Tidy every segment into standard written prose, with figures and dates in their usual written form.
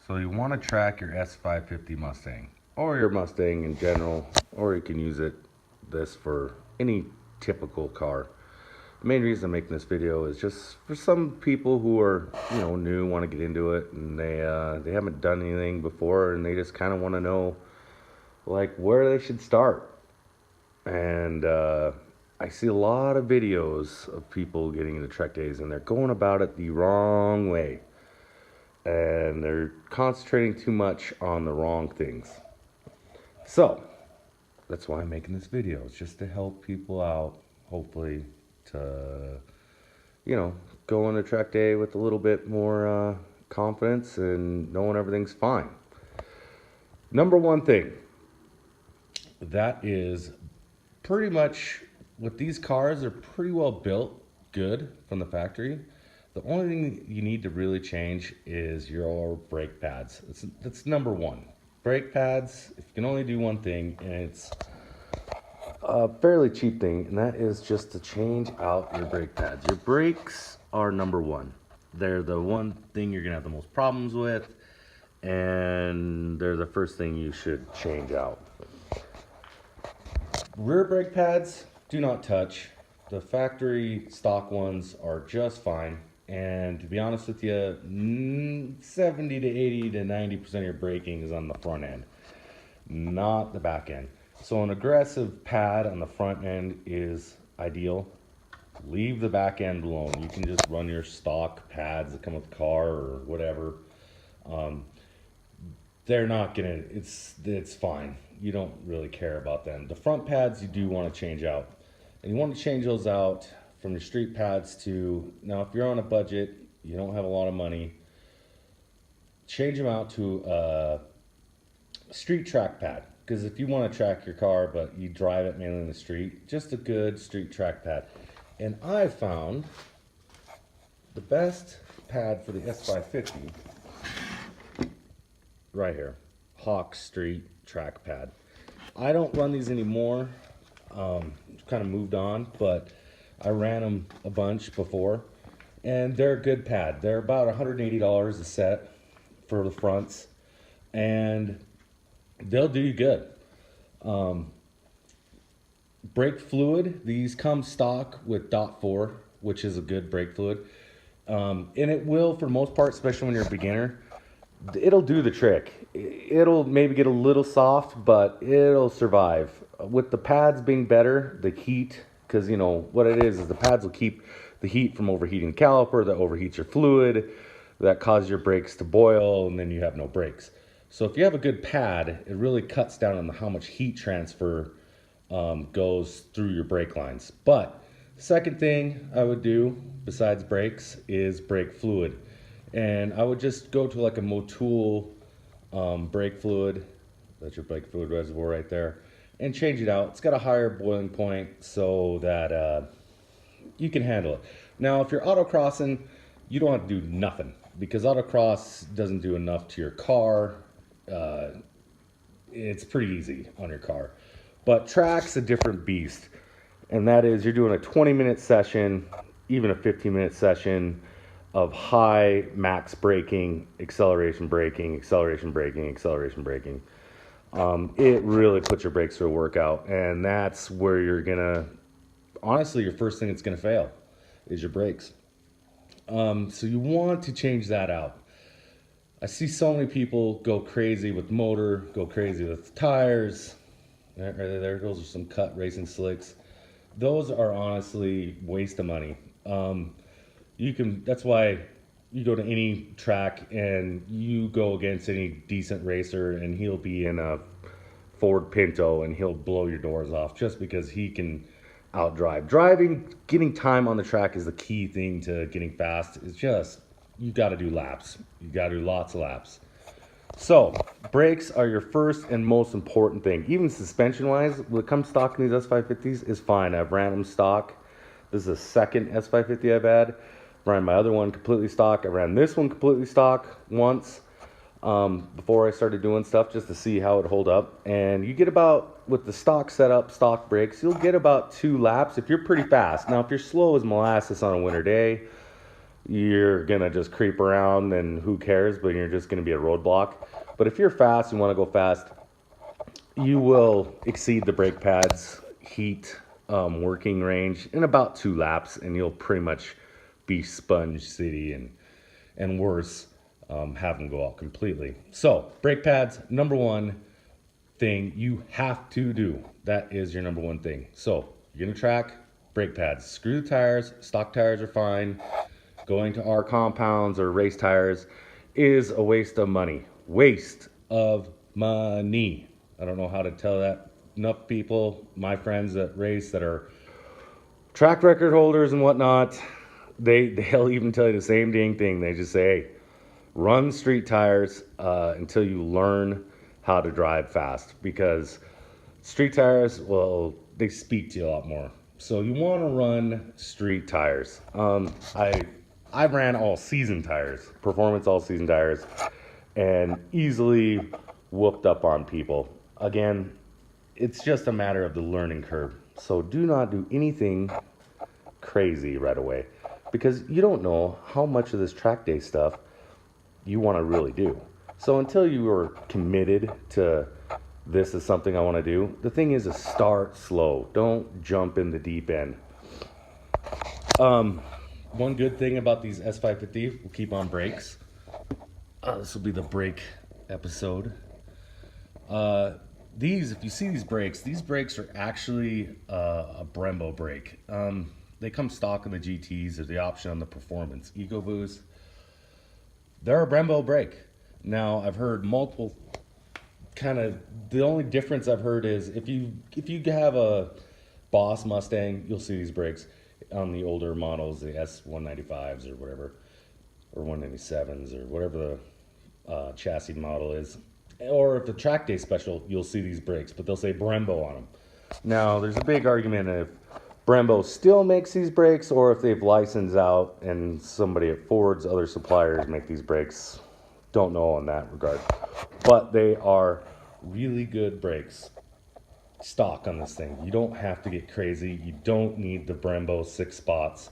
So you want to track your S550 Mustang or your Mustang in general, or you can use this for any typical car. The main reason I'm making this video is just for some people who are, new, want to get into it, and they haven't done anything before, and they just kind of want to know like where they should start. And I see a lot of videos of people getting into Trek Days, and they're going about it the wrong way. And they're concentrating too much on the wrong things. So that's why I'm making this video. It's just to help people out, hopefully, to go on a track day with a little bit more confidence and knowing everything's fine. Number one thing, that is pretty much with these cars, they're pretty well built, good from the factory. The only thing you need to really change is your brake pads. That's number one. Brake pads, if you can only do one thing, and it's a fairly cheap thing, and that is just to change out your brake pads. Your brakes are number one. They're the one thing you're gonna have the most problems with, and they're the first thing you should change out. Rear brake pads, do not touch. The factory stock ones are just fine. And to be honest with you, 70 to 80 to 90% of your braking is on the front end, not the back end. So an aggressive pad on the front end is ideal. Leave the back end alone. You can just run your stock pads that come with the car or whatever. They're not gonna, it's fine. You don't really care about them. The front pads you do want to change out. And you want to change those out from your street pads to, now if you're on a budget, you don't have a lot of money, change them out to a street track pad. Because if you want to track your car but you drive it mainly in the street, just a good street track pad. And I found the best pad for the S550 right here, Hawk Street track pad. I don't run these anymore, kind of moved on, but I ran them a bunch before, and they're a good pad. They're about $180 a set for the fronts, and they'll do you good. Brake fluid, these come stock with .4, which is a good brake fluid. And it will, for the most part, especially when you're a beginner, it'll do the trick. It'll maybe get a little soft, but it'll survive. With the pads being better, the heat, because what it is the pads will keep the heat from overheating the caliper, that overheats your fluid, that causes your brakes to boil, and then you have no brakes. So if you have a good pad, it really cuts down on how much heat transfer goes through your brake lines. But second thing I would do besides brakes is brake fluid. And I would just go to like a Motul brake fluid, that's your brake fluid reservoir right there, and change it out. It's got a higher boiling point so that you can handle it. Now, if you're autocrossing, you don't have to do nothing because autocross doesn't do enough to your car. It's pretty easy on your car. But track's a different beast, and that is you're doing a 20-minute session, even a 15-minute session of high max braking, acceleration braking, acceleration braking, acceleration braking. It really puts your brakes through a workout, and that's where you're gonna, honestly, your first thing that's gonna fail is your brakes. So you want to change that out. I see so many people go crazy with motor, go crazy with tires. There goes some cut racing slicks. Those are honestly waste of money. That's why you go to any track and you go against any decent racer and he'll be in a Ford Pinto and he'll blow your doors off just because he can outdrive. Getting time on the track is the key thing to getting fast. It's just, you gotta do laps. You gotta do lots of laps. So, brakes are your first and most important thing. Even suspension-wise, what comes stock in these S550s is fine. I've ran them stock. This is the second S550 I've had. Ran my other one completely stock. I ran this one completely stock once before I started doing stuff just to see how it hold up. And you get about, with the stock setup, stock brakes, you'll get about 2 laps if you're pretty fast. Now, if you're slow as molasses on a winter day, you're gonna just creep around and who cares, but you're just gonna be a roadblock. But if you're fast and want to go fast, you will exceed the brake pads heat working range in about 2 laps, and you'll pretty much be sponge city and worse, have them go out completely. So brake pads, number one thing you have to do. That is your number one thing. So you're gonna track brake pads. Screw the tires. Stock tires are fine. Going to our compounds or race tires is a waste of money. Waste of money. I don't know how to tell that enough people, my friends that race, that are track record holders and whatnot. They'll even tell you the same dang thing. They just say, hey, run street tires until you learn how to drive fast, because street tires, well, they speak to you a lot more. So you want to run street tires. I ran all season tires, performance all season tires, and easily whooped up on people. Again, it's just a matter of the learning curve. So do not do anything crazy right away, because you don't know how much of this track day stuff you want to really do. So until you are committed to this is something I want to do, the thing is to start slow. Don't jump in the deep end. One good thing about these S550, we'll keep on brakes. This will be the brake episode. If you see these brakes are actually a Brembo brake. They come stock in the GTs. There's the option on the Performance EcoBoost. They're a Brembo brake. Now, I've heard multiple the only difference I've heard is if you have a Boss Mustang, you'll see these brakes on the older models, the S195s or whatever, or 197s or whatever the chassis model is. Or if the track day special, you'll see these brakes, but they'll say Brembo on them. Now, there's a big argument if Brembo still makes these brakes or if they've licensed out and somebody at Ford's other suppliers make these brakes. Don't know on that regard. But they are really good brakes. Stock on this thing. You don't have to get crazy. You don't need the Brembo 6 spots.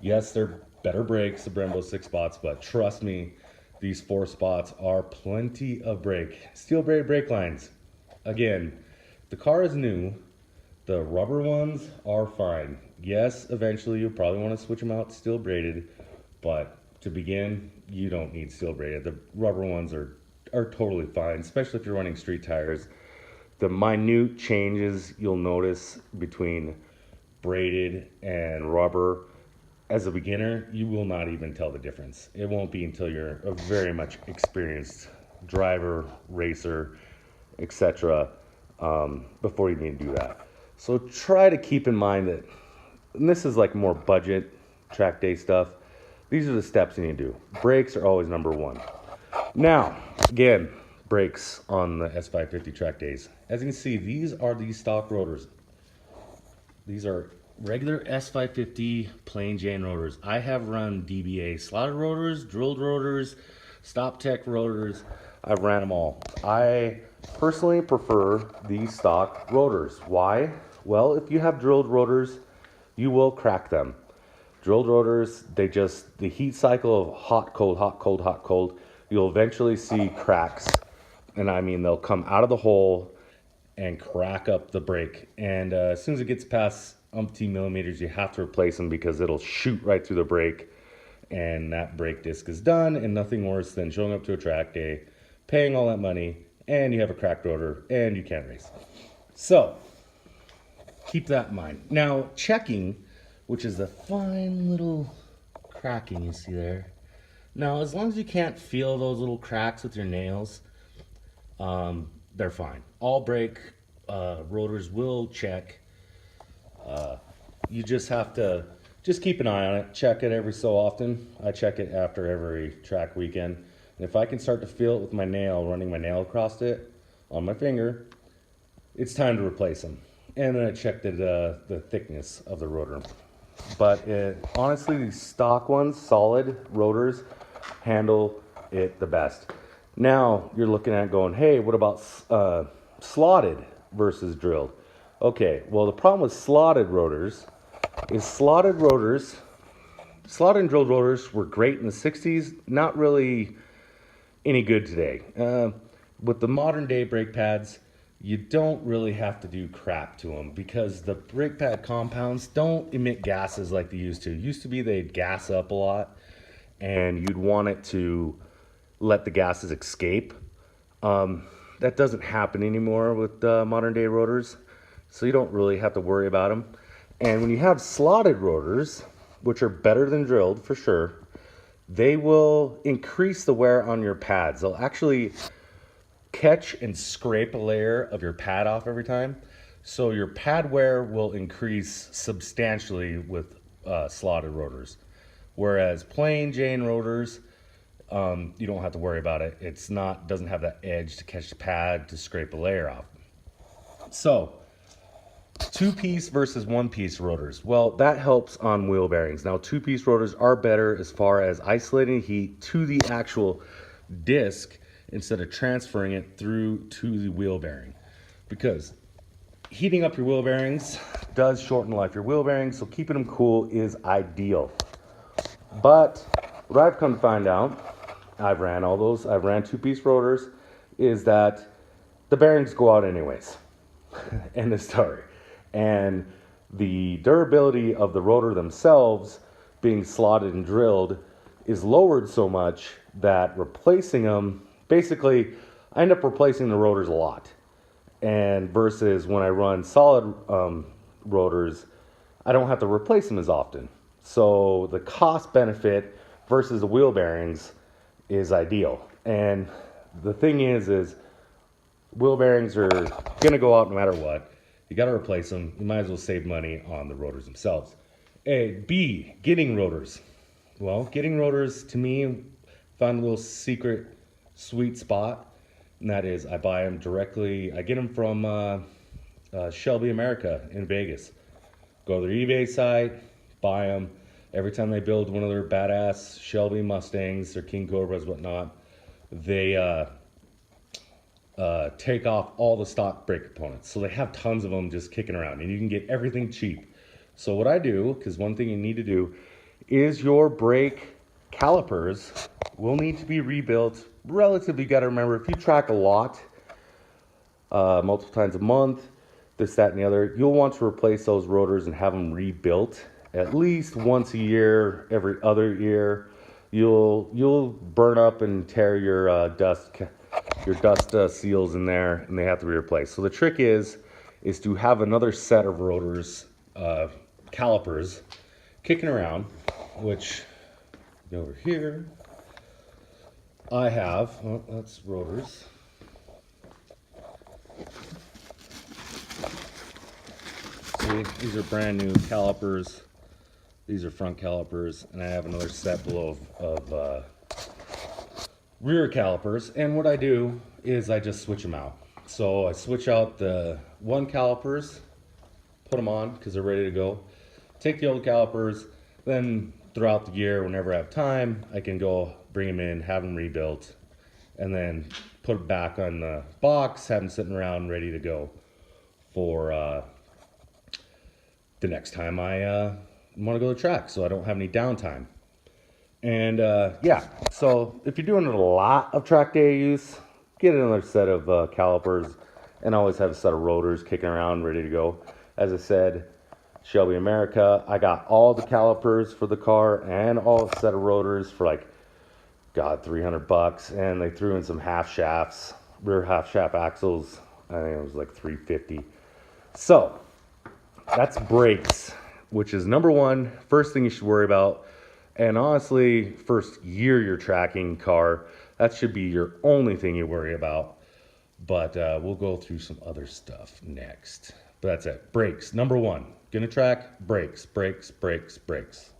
Yes, they're better brakes, the Brembo 6 spots, but trust me, these 4 spots are plenty of brake. Steel braided brake lines. Again, the car is new. The rubber ones are fine. Yes, eventually you'll probably want to switch them out to steel braided, but to begin, you don't need steel braided. The rubber ones are totally fine, especially if you're running street tires. The minute changes you'll notice between braided and rubber, as a beginner, you will not even tell the difference. It won't be until you're a very much experienced driver, racer, etc., before you need to do that. So try to keep in mind that, and this is like more budget track day stuff, these are the steps you need to do. Brakes are always number one. Now, again, brakes on the S550 track days. As you can see, these are the stock rotors. These are regular S550 plain Jane rotors. I have run DBA slotted rotors, drilled rotors, Stop Tech rotors. I've ran them all. I personally prefer these stock rotors. Why? Well, if you have drilled rotors, you will crack them. Drilled rotors, the heat cycle of hot, cold, hot, cold, hot, cold, you'll eventually see cracks. And I mean, they'll come out of the hole and crack up the brake. And as soon as it gets past umpteen millimeters, you have to replace them because it'll shoot right through the brake. And that brake disc is done, and nothing worse than showing up to a track day, paying all that money, and you have a cracked rotor, and you can't race. So, keep that in mind. Now, checking, which is the fine little cracking you see there. Now, as long as you can't feel those little cracks with your nails, they're fine. All brake rotors will check. You just have to keep an eye on it. Check it every so often. I check it after every track weekend. And if I can start to feel it with my nail, running my nail across it on my finger, it's time to replace them. And then I check the thickness of the rotor. But honestly, these stock ones, solid rotors, handle it the best. Now you're looking at going, hey, what about slotted versus drilled? Okay, well, the problem with slotted rotors is slotted and drilled rotors were great in the 60s, not really any good today. With the modern day brake pads, you don't really have to do crap to them because the brake pad compounds don't emit gases like they used to. It used to be they'd gas up a lot and you'd want it to let the gases escape. That doesn't happen anymore with modern day rotors, so you don't really have to worry about them. And when you have slotted rotors, which are better than drilled for sure, they will increase the wear on your pads. They'll actually catch and scrape a layer of your pad off every time. So your pad wear will increase substantially with slotted rotors. Whereas plain Jane rotors, you don't have to worry about it. It's not, doesn't have that edge to catch the pad to scrape a layer off. So, two-piece versus one-piece rotors. Well, that helps on wheel bearings. Now, two-piece rotors are better as far as isolating heat to the actual disc instead of transferring it through to the wheel bearing. Because heating up your wheel bearings does shorten the life of your wheel bearings, so keeping them cool is ideal. But what I've come to find out, I've ran two-piece rotors, is that the bearings go out anyways. End of story. And the durability of the rotor themselves being slotted and drilled is lowered so much that replacing them, basically, I end up replacing the rotors a lot. And versus when I run solid rotors, I don't have to replace them as often. So the cost benefit versus the wheel bearings is ideal. And the thing is wheel bearings are going to go out no matter what. You got to replace them. You might as well save money on the rotors themselves. B, getting rotors. Well, getting rotors, to me, found a little secret sweet spot. And that is, I buy them directly. I get them from Shelby America in Vegas. Go to their eBay site, buy them. Every time they build one of their badass Shelby Mustangs, their King Cobras, whatnot, they take off all the stock brake components. So they have tons of them just kicking around, and you can get everything cheap. So what I do, because one thing you need to do, is your brake calipers will need to be rebuilt. Relatively, you got to remember, if you track a lot, multiple times a month, this, that, and the other, you'll want to replace those rotors and have them rebuilt at least once a year, every other year. You'll burn up and tear your dust seals in there, and they have to be replaced. So the trick is to have another set of rotors, calipers, kicking around, which over here I have. Oh, that's rotors. See, these are brand new calipers. These are front calipers, and I have another set below of rear calipers. And what I do is I just switch them out. So I switch out the one calipers, put them on because they're ready to go. Take the old calipers, then throughout the year, whenever I have time, I can go bring them in, have them rebuilt, and then put it back on the box, have them sitting around ready to go for the next time I want to go to the track, so I don't have any downtime. And yeah, so if you're doing a lot of track day use, get another set of calipers, and always have a set of rotors kicking around ready to go. As I said, Shelby America, I got all the calipers for the car and all the set of rotors for like, God, $300, and they threw in some half shafts, rear half shaft axles. I think it was like $350. So that's brakes, which is number one, first thing you should worry about. And honestly, first year you're tracking car, that should be your only thing you worry about. But we'll go through some other stuff next. But that's it. Brakes, number one. Gonna track, brakes, brakes, brakes, brakes.